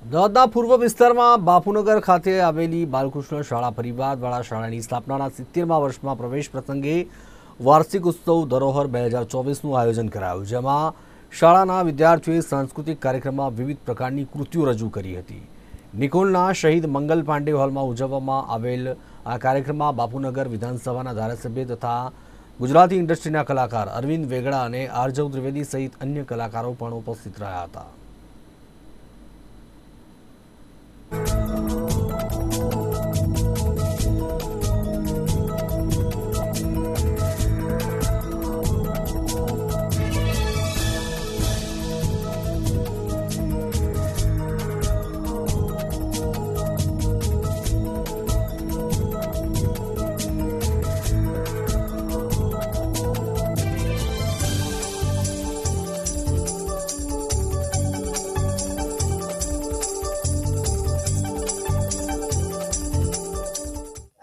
દાહોદના પૂર્વ વિસ્તારમાં બાપુનગર ખાતે આવેલી બાલકૃષ્ણ શાળા પરિવારવાળા શાળાની સ્થાપનાના 70મા વર્ષમાં પ્રવેશ પ્રસંગે વાર્ષિક ઉત્સવ ધરોહર 2024નું આયોજન કરાયું, જેમાં શાળાના વિદ્યાર્થીઓએ સાંસ્કૃતિક કાર્યક્રમમાં વિવિધ પ્રકારની કૃતિઓ રજૂ કરી હતી। નિકોલના શહીદ મંગલ પાંડે હોલમાં ઉજવવામાં આવેલ આ કાર્યક્રમમાં બાપુનગર વિધાનસભાના ધારાસભ્ય તથા ગુજરાતી ઇન્ડસ્ટ્રીના કલાકાર અરવિંદ વેગડા અને આરજવ ત્રિવેદી સહિત અન્ય કલાકારો પણ ઉપસ્થિત રહ્યા હતા।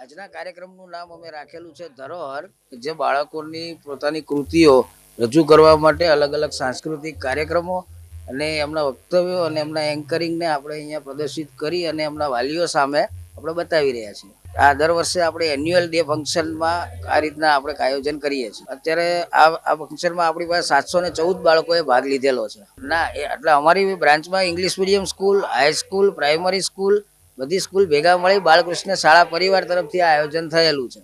આજના કાર્યક્રમનું નામ અમે રાખેલું છે ધરોહર, જે બાળકોની પોતાની કૃતિઓ રજૂ કરવા માટે અલગ અલગ સાંસ્કૃતિક કાર્યક્રમો અને એમના વક્તવ્યો અને એમના એન્કરિંગને આપણે અહીંયા પ્રદર્શિત કરી અને એમના વાલીઓ સામે આપણે બતાવી રહ્યા છીએ। આ દર વર્ષે આપણે એન્યુઅલ ડે ફંક્શનમાં આ રીતના આપણે આયોજન કરીએ છીએ। અત્યારે આ ફંક્શનમાં આપણી પાસે 714 બાળકોએ ભાગ લીધેલો છે। ના એટલે અમારી બ્રાન્ચમાં English medium school, high school, primary school, બધી સ્કૂલ ભેગા મળી બાલકૃષ્ણ શાળા પરિવાર તરફથી આ આયોજન થયેલું છે।